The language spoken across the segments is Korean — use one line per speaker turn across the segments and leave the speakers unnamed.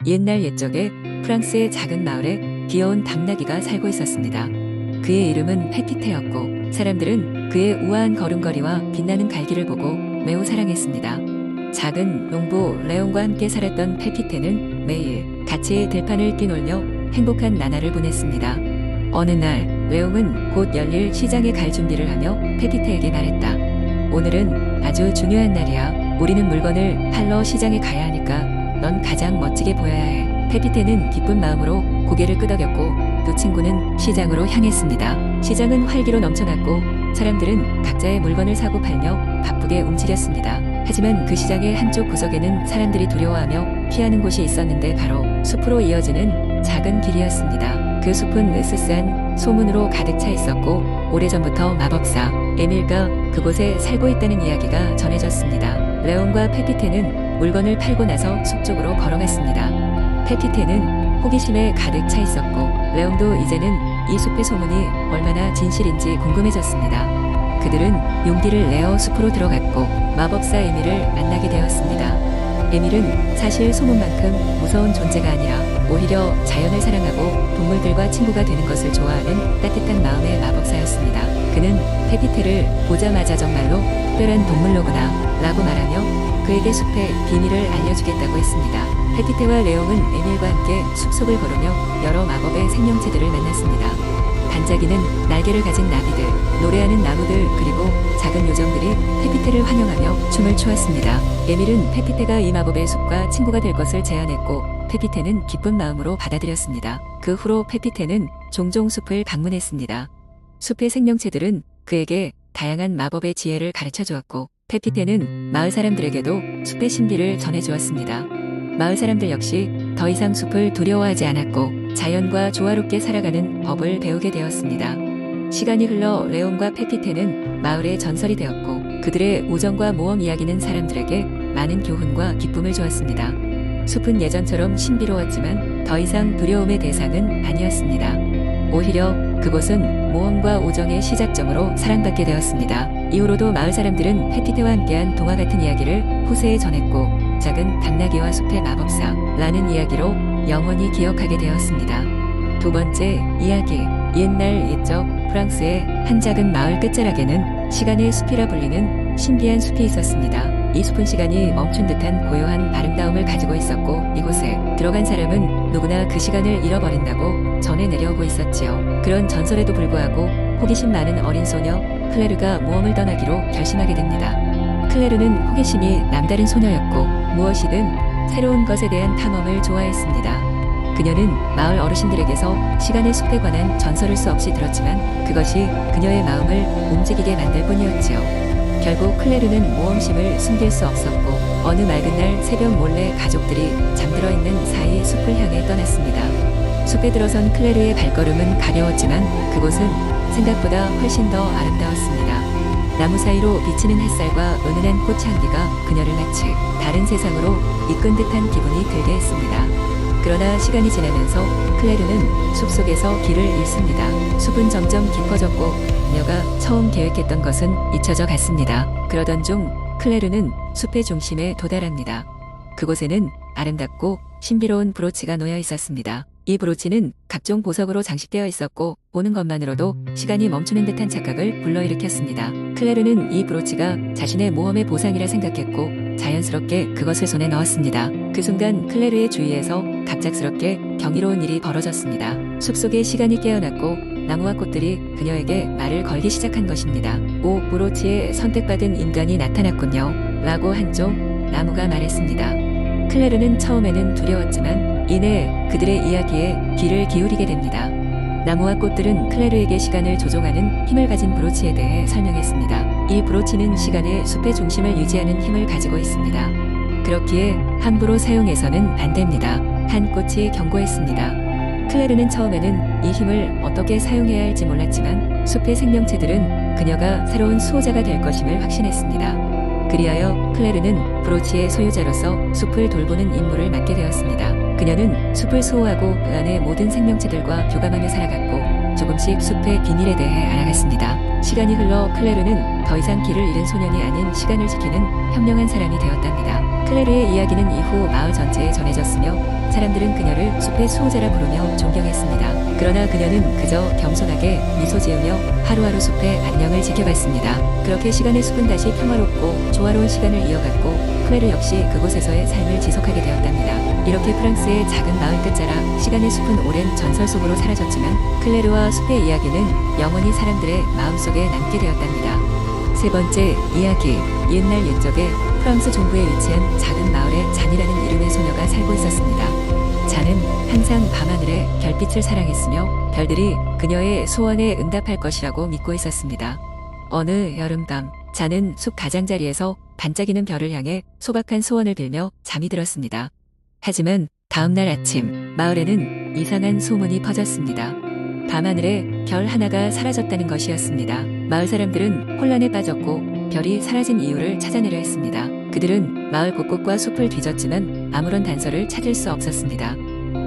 옛날 옛적에 프랑스의 작은 마을에 귀여운 당나귀가 살고 있었습니다. 그의 이름은 페피테였고 사람들은 그의 우아한 걸음걸이와 빛나는 갈기를 보고 매우 사랑했습니다. 작은 농부 레온과 함께 살았던 페피테는 매일 같이 들판을 뛰놀며 행복한 나날을 보냈습니다. 어느 날 레옹은 곧 열릴 시장에 갈 준비를 하며 페피테에게 말했다. 오늘은 아주 중요한 날이야. 우리는 물건을 팔러 시장에 가야 하니까 넌 가장 멋지게 보여야 해. 페피테는 기쁜 마음으로 고개를 끄덕였고 두 친구는 시장으로 향했습니다. 시장은 활기로 넘쳐났고 사람들은 각자의 물건을 사고 팔며 바쁘게 움직였습니다. 하지만 그 시장의 한쪽 구석에는 사람들이 두려워하며 피하는 곳이 있었는데 바로 숲으로 이어지는 작은 길이었습니다. 그 숲은 으스스한 소문으로 가득 차 있었고 오래전부터 마법사 에밀가 그곳에 살고 있다는 이야기가 전해졌습니다. 레온과 페피테는 물건을 팔고 나서 숲 쪽으로 걸어갔습니다. 페피테는 호기심에 가득 차 있었고 레온도 이제는 이 숲의 소문이 얼마나 진실인지 궁금해졌습니다. 그들은 용기를 내어 숲으로 들어갔고 마법사 에밀을 만나게 되었습니다. 에밀은 사실 소문만큼 무서운 존재가 아니라 오히려 자연을 사랑하고 동물들과 친구가 되는 것을 좋아하는 따뜻한 마음의 마법사였습니다. 그는 페피테를 보자마자 정말로 특별한 동물로구나 라고 말하며 그에게 숲의 비밀을 알려주겠다고 했습니다. 페피테와 레옹은 에밀과 함께 숲속을 걸으며 여러 마법의 생명체들을 만났습니다. 반짝이는 날개를 가진 나비들, 노래하는 나무들 그리고 작은 요정들이 페피테를 환영하며 춤을 추었습니다. 에밀은 페피테가 이 마법의 숲과 친구가 될 것을 제안했고 페피테는 기쁜 마음으로 받아들였습니다. 그 후로 페피테는 종종 숲을 방문했습니다. 숲의 생명체들은 그에게 다양한 마법의 지혜를 가르쳐 주었고 페피테는 마을 사람들에게도 숲의 신비를 전해주었습니다. 마을 사람들 역시 더 이상 숲을 두려워하지 않았고 자연과 조화롭게 살아가는 법을 배우게 되었습니다. 시간이 흘러 레온과 페피테는 마을의 전설이 되었고 그들의 우정과 모험 이야기는 사람들에게 많은 교훈과 기쁨을 주었습니다. 숲은 예전처럼 신비로웠지만 더 이상 두려움의 대상은 아니었습니다. 오히려 그곳은 모험과 우정의 시작점으로 사랑받게 되었습니다. 이후로도 마을 사람들은 페피테와 함께한 동화 같은 이야기를 후세에 전했고 작은 당나귀와 숲의 마법사라는 이야기로 영원히 기억하게 되었습니다. 두 번째 이야기. 옛날 옛적 프랑스의 한 작은 마을 끝자락에는 시간의 숲이라 불리는 신비한 숲이 있었습니다. 이 숲은 시간이 멈춘 듯한 고요한 아름다움을 가지고 있었고 이곳에 들어간 사람은 누구나 그 시간을 잃어버린다고 전해 내려오고 있었지요. 그런 전설에도 불구하고 호기심 많은 어린 소녀 클레르가 모험을 떠나기로 결심하게 됩니다. 클레르는 호기심이 남다른 소녀였고 무엇이든 새로운 것에 대한 탐험을 좋아했습니다. 그녀는 마을 어르신들에게서 시간의 숲에 관한 전설을 수없이 들었지만 그것이 그녀의 마음을 움직이게 만들 뿐이었지요. 결국 클레르는 모험심을 숨길 수 없었고 어느 맑은 날 새벽 몰래 가족들이 잠들어 있는 사이 숲을 향해 떠났습니다. 숲에 들어선 클레르의 발걸음은 가벼웠지만 그곳은 생각보다 훨씬 더 아름다웠습니다. 나무 사이로 비치는 햇살과 은은한 꽃향기가 그녀를 마치 다른 세상으로 이끈 듯한 기분이 들게 했습니다. 그러나 시간이 지나면서 클레르는 숲속에서 길을 잃습니다. 숲은 점점 깊어졌고 그녀가 처음 계획했던 것은 잊혀져 갔습니다. 그러던 중 클레르는 숲의 중심에 도달합니다. 그곳에는 아름답고 신비로운 브로치가 놓여 있었습니다. 이 브로치는 각종 보석으로 장식되어 있었고 보는 것만으로도 시간이 멈추는 듯한 착각을 불러일으켰습니다. 클레르는 이 브로치가 자신의 모험의 보상이라 생각했고 자연스럽게 그것을 손에 넣었습니다. 그 순간 클레르의 주위에서 갑작스럽게 경이로운 일이 벌어졌습니다. 숲속에 시간이 깨어났고 나무와 꽃들이 그녀에게 말을 걸기 시작한 것입니다. 오, 브로치에 선택받은 인간이 나타났군요. 라고 한쪽 나무가 말했습니다. 클레르는 처음에는 두려웠지만 이내 그들의 이야기에 귀를 기울이게 됩니다. 나무와 꽃들은 클레르에게 시간을 조종하는 힘을 가진 브로치에 대해 설명했습니다. 이 브로치는 시간의 숲의 중심을 유지하는 힘을 가지고 있습니다. 그렇기에 함부로 사용해서는 안 됩니다. 한 꽃이 경고했습니다. 클레르는 처음에는 이 힘을 어떻게 사용해야 할지 몰랐지만 숲의 생명체들은 그녀가 새로운 수호자가 될 것임을 확신했습니다. 그리하여 클레르는 브로치의 소유자로서 숲을 돌보는 임무를 맡게 되었습니다. 그녀는 숲을 수호하고 그 안의 모든 생명체들과 교감하며 살아갔고 조금씩 숲의 비밀에 대해 알아갔습니다. 시간이 흘러 클레르는 더 이상 길을 잃은 소년이 아닌 시간을 지키는 현명한 사람이 되었답니다. 클레르의 이야기는 이후 마을 전체에 전해졌으며 사람들은 그녀를 숲의 수호자라 부르며 존경했습니다. 그러나 그녀는 그저 겸손하게 미소 지으며 하루하루 숲의 안녕을 지켜갔습니다. 그렇게 시간의 숲은 다시 평화롭고 조화로운 시간을 이어갔고 클레르 역시 그곳에서의 삶을 지속하게 되었답니다. 이렇게 프랑스의 작은 마을 끝자락 시간의 숲은 오랜 전설 속으로 사라졌지만 클레르와 숲의 이야기는 영원히 사람들의 마음속에 남게 되었답니다. 세 번째 이야기. 옛날 옛적에 프랑스 중부에 위치한 작은 마을에 잔이라는 이름의 소녀가 살고 있었습니다. 잔은 항상 밤하늘에 별빛을 사랑했으며 별들이 그녀의 소원에 응답할 것이라고 믿고 있었습니다. 어느 여름밤 잔은 숲 가장자리에서 반짝이는 별을 향해 소박한 소원을 빌며 잠이 들었습니다. 하지만 다음날 아침 마을에는 이상한 소문이 퍼졌습니다. 밤하늘에 별 하나가 사라졌다는 것이었습니다. 마을 사람들은 혼란에 빠졌고 별이 사라진 이유를 찾아내려 했습니다. 그들은 마을 곳곳과 숲을 뒤졌지만 아무런 단서를 찾을 수 없었습니다.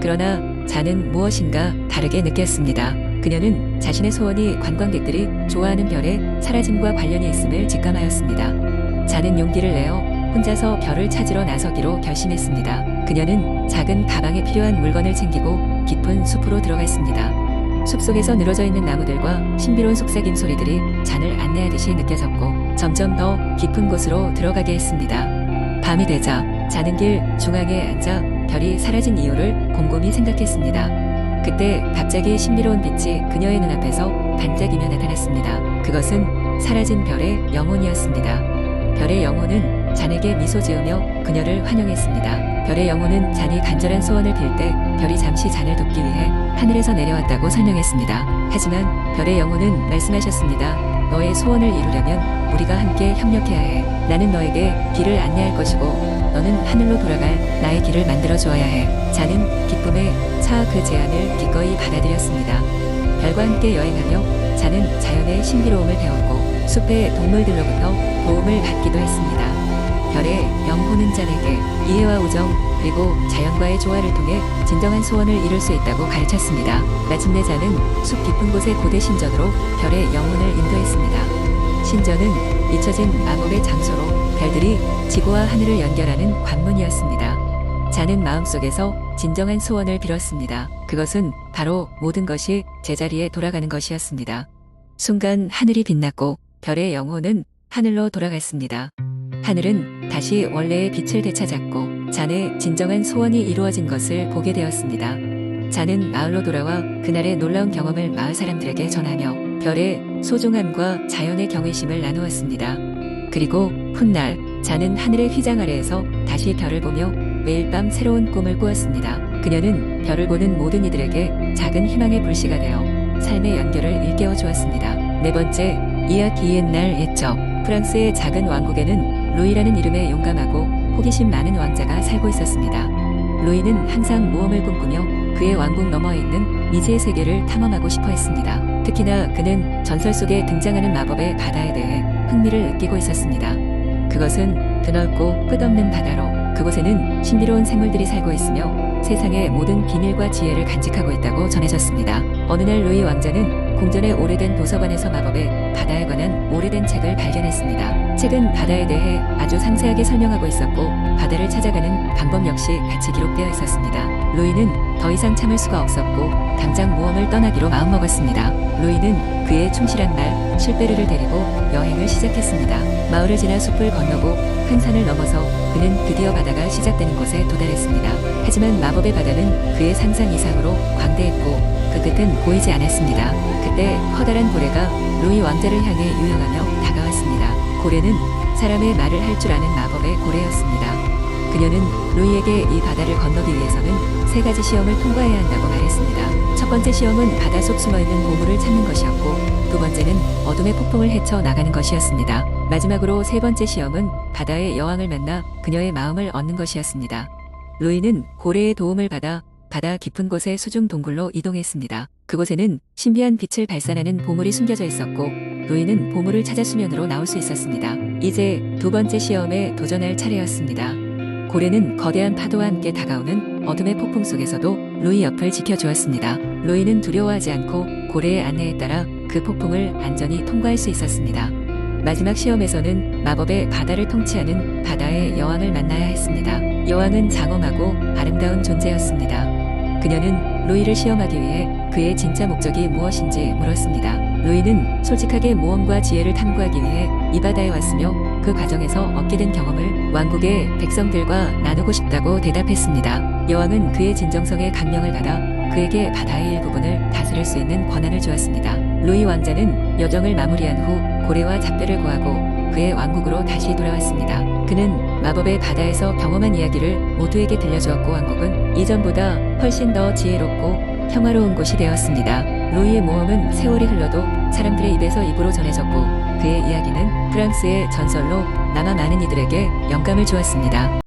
그러나 잔은 무엇인가 다르게 느꼈습니다. 그녀는 자신의 소원이 관광객들이 좋아하는 별의 사라짐과 관련이 있음을 직감하였습니다. 잔은 용기를 내어 혼자서 별을 찾으러 나서기로 결심했습니다. 그녀는 작은 가방에 필요한 물건을 챙기고 깊은 숲으로 들어갔습니다. 숲속에서 늘어져 있는 나무들과 신비로운 속삭임 소리들이 잔을 안내하듯이 느껴졌고 점점 더 깊은 곳으로 들어가게 했습니다. 밤이 되자 잔은 길 중앙에 앉아 별이 사라진 이유를 곰곰이 생각했습니다. 그때 갑자기 신비로운 빛이 그녀의 눈앞에서 반짝이며 나타났습니다. 그것은 사라진 별의 영혼이었습니다. 별의 영혼은 잔에게 미소 지으며 그녀를 환영했습니다. 별의 영혼은 잔이 간절한 소원을 빌 때 별이 잠시 잔을 돕기 위해 하늘에서 내려왔다고 설명했습니다. 하지만 별의 영혼은 말씀하셨습니다. 너의 소원을 이루려면 우리가 함께 협력해야 해. 나는 너에게 길을 안내할 것이고 너는 하늘로 돌아갈 나의 길을 만들어 주어야 해. 잔은 기쁨에 차 그 제안을 기꺼이 받아들였습니다. 별과 함께 여행하며 잔은 자연의 신비로움을 배웠고 숲의 동물들로부터 도움을 받기도 했습니다. 별의 영혼은 잔에게 이해와 우정 그리고 자연과의 조화를 통해 진정한 소원을 이룰 수 있다고 가르쳤습니다. 마침내 잔은 숲 깊은 곳의 고대 신전으로 별의 영혼을 인도했습니다. 신전은 잊혀진 마법의 장소로 별들이 지구와 하늘을 연결하는 관문이었습니다. 잔은 마음속에서 진정한 소원을 빌었습니다. 그것은 바로 모든 것이 제자리에 돌아가는 것이었습니다. 순간 하늘이 빛났고 별의 영혼은 하늘로 돌아갔습니다. 하늘은 다시 원래의 빛을 되찾았고 잔의 진정한 소원이 이루어진 것을 보게 되었습니다. 잔은 마을로 돌아와 그날의 놀라운 경험을 마을 사람들에게 전하며 별의 소중함과 자연의 경외심을 나누었습니다. 그리고 훗날 잔은 하늘의 휘장 아래에서 다시 별을 보며 매일 밤 새로운 꿈을 꾸었습니다. 그녀는 별을 보는 모든 이들에게 작은 희망의 불씨가 되어 삶의 연결을 일깨워 주었습니다. 네 번째, 이야기 옛날 옛적. 프랑스의 작은 왕국에는 루이라는 이름의 용감하고 호기심 많은 왕자가 살고 있었습니다. 루이는 항상 모험을 꿈꾸며 그의 왕국 너머에 있는 미지의 세계를 탐험하고 싶어 했습니다. 특히나 그는 전설 속에 등장하는 마법의 바다에 대해 흥미를 느끼고 있었습니다. 그것은 드넓고 끝없는 바다로 그곳에는 신비로운 생물들이 살고 있으며 세상의 모든 비밀과 지혜를 간직하고 있다고 전해졌습니다. 어느 날 루이 왕자는 궁전의 오래된 도서관에서 마법의 바다에 관한 오래된 책을 발견했습니다. 책은 바다에 대해 아주 상세하게 설명하고 있었고 바다를 찾아가는 방법 역시 같이 기록되어 있었습니다. 루이는 더 이상 참을 수가 없었고 당장 모험을 떠나기로 마음먹었습니다. 루이는 그의 충실한 말 실베르를 데리고 여행을 시작했습니다. 마을을 지나 숲을 건너고 큰 산을 넘어서 그는 드디어 바다가 시작되는 곳에 도달했습니다. 하지만 마법의 바다는 그의 상상 이상으로 광대했고 그 끝은 보이지 않았습니다. 그때 커다란 고래가 루이 왕자를 향해 유영하며 다가왔습니다. 고래는 사람의 말을 할 줄 아는 마법의 고래였습니다. 그녀는 루이에게 이 바다를 건너기 위해서는 세 가지 시험을 통과해야 한다고 말했습니다. 첫 번째 시험은 바다 속 숨어있는 보물을 찾는 것이었고 두 번째는 어둠의 폭풍을 헤쳐 나가는 것이었습니다. 마지막으로 세 번째 시험은 바다의 여왕을 만나 그녀의 마음을 얻는 것이었습니다. 루이는 고래의 도움을 받아 바다 깊은 곳의 수중 동굴로 이동했습니다. 그곳에는 신비한 빛을 발산하는 보물이 숨겨져 있었고 루이는 보물을 찾아 수면으로 나올 수 있었습니다. 이제 두 번째 시험에 도전할 차례였습니다. 고래는 거대한 파도와 함께 다가오는 어둠의 폭풍 속에서도 루이 옆을 지켜주었습니다. 루이는 두려워하지 않고 고래의 안내에 따라 그 폭풍을 안전히 통과할 수 있었습니다. 마지막 시험에서는 마법의 바다를 통치하는 바다의 여왕을 만나야 했습니다. 여왕은 장엄하고 아름다운 존재였습니다. 그녀는 루이를 시험하기 위해 그의 진짜 목적이 무엇인지 물었습니다. 루이는 솔직하게 모험과 지혜를 탐구하기 위해 이 바다에 왔으며 그 과정에서 얻게 된 경험을 왕국의 백성들과 나누고 싶다고 대답했습니다. 여왕은 그의 진정성에 감명을 받아 그에게 바다의 일부분을 다스릴 수 있는 권한을 주었습니다. 루이 왕자는 여정을 마무리한 후 고래와 잡배를 구하고 그의 왕국으로 다시 돌아왔습니다. 그는 마법의 바다에서 경험한 이야기를 모두에게 들려주었고 왕국은 이전보다 훨씬 더 지혜롭고 평화로운 곳이 되었습니다. 루이의 모험은 세월이 흘러도 사람들의 입에서 입으로 전해졌고 그의 이야기는 프랑스의 전설로 남아 많은 이들에게 영감을 주었습니다.